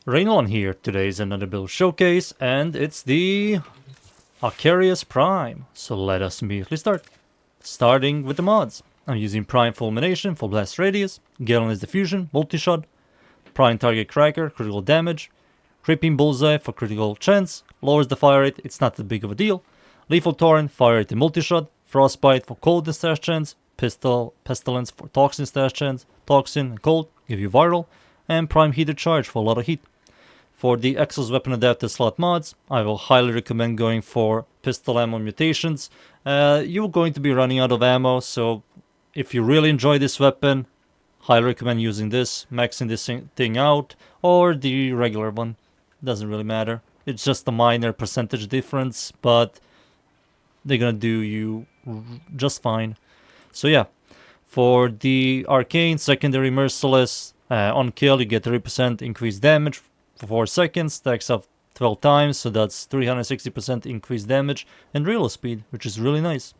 Rainollon here. Today is another build showcase, and it's the Akarius Prime. So let us immediately start. Starting with the mods. I'm using Prime Fulmination for blast radius, Gallon's diffusion, multi-shot, Prime target cracker, critical damage, Creeping bullseye for critical chance, lowers the fire rate, it's not that big of a deal, Lethal torrent, fire rate and multi-shot, Frostbite for cold and stash chance, pestilence for toxin stash chance, toxin and cold give you viral, and Prime heater charge for a lot of heat. For the Exos weapon adapted slot mods, I will highly recommend going for pistol ammo mutations. You're going to be running out of ammo, so if you really enjoy this weapon, highly recommend using this, maxing this thing out, or the regular one. Doesn't really matter. It's just a minor percentage difference, but they're gonna do you just fine. So yeah, for the Arcane Secondary Merciless, on kill you get 3% increased damage for 4 seconds, stacks up 12 times, so that's 360% increased damage and reload speed, which is really nice.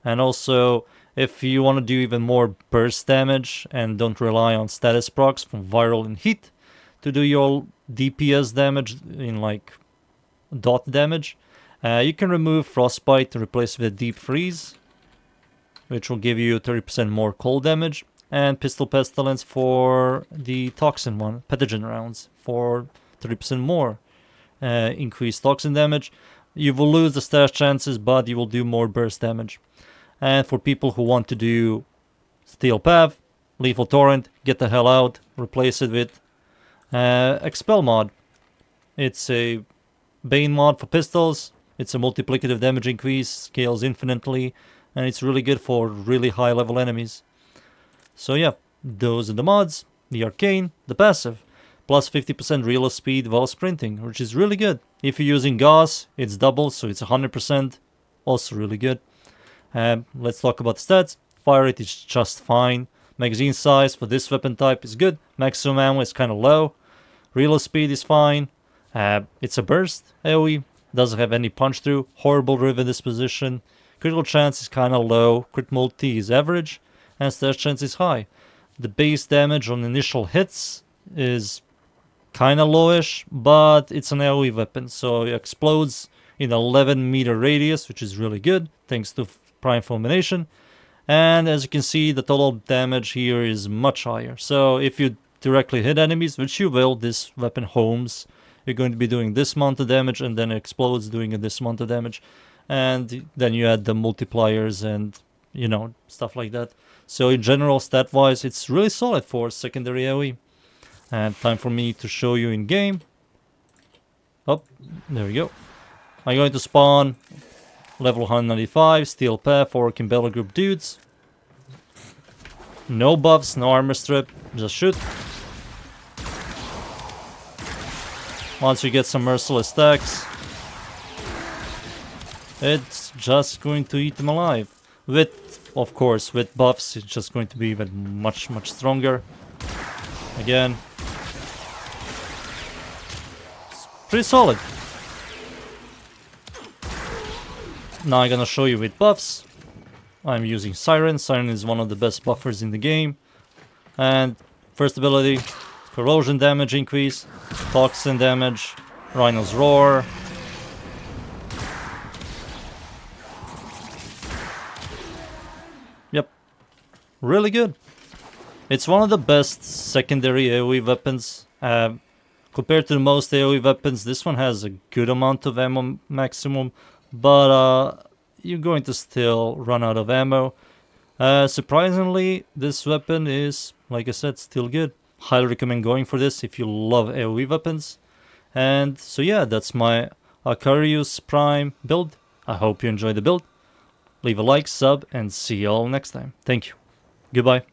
And also, if you want to do even more burst damage and don't rely on status procs from viral and heat to do your DPS damage in like dot damage, you can remove Frostbite and replace it with Deep Freeze, which will give you 30% more cold damage, and Pistol Pestilence for the Toxin one, Pathogen rounds, for 30% more increased Toxin damage. You will lose the stash chances, but you will do more burst damage. And for people who want to do Steel Path, Lethal Torrent, get the hell out, replace it with Expel mod. It's a Bane mod for pistols, it's a multiplicative damage increase, scales infinitely, and it's really good for really high level enemies. So yeah, those are the mods. The Arcane, the passive, plus 50% reload speed while sprinting, which is really good. If you're using Gauss, it's double, so it's 100%, also really good. Let's talk about the stats. Fire rate is just fine. Magazine size for this weapon type is good. Maximum ammo is kind of low. Reload speed is fine. It's a burst AoE. Doesn't have any punch through. Horrible riven disposition. Critical chance is kind of low. Crit multi is average. And stash chance is high. The base damage on initial hits is kind of lowish, but it's an AoE weapon, so it explodes in 11 meter radius, which is really good, thanks to Prime Fulmination. And as you can see, the total damage here is much higher. So if you directly hit enemies, which you will, this weapon homes, you're going to be doing this amount of damage, and then it explodes doing this amount of damage. And then you add the multipliers and, you know, stuff like that. So in general, stat-wise, it's really solid for secondary AoE. And time for me to show you in game. Oh, there we go. I'm going to spawn level 195, Steel Path for Kimbella Group dudes. No buffs, no armor strip, just shoot. Once you get some merciless stacks, it's just going to eat them alive. With, of course, with buffs, it's just going to be even much stronger. Again, it's pretty solid. Now I'm gonna show you with buffs. I'm using Siren. Siren is one of the best buffers in the game. And first ability, corrosion damage increase, toxin damage, Rhino's Roar. Yep, really good. It's one of the best secondary AoE weapons. Compared to most AoE weapons, this one has a good amount of ammo maximum, but you're going to still run out of ammo. Surprisingly, this weapon is, like I said, still good. Highly recommend going for this if you love AoE weapons. And so yeah, that's my Akarius Prime build. I hope you enjoyed the build. Leave a like, sub, and see you all next time. Thank you. Goodbye.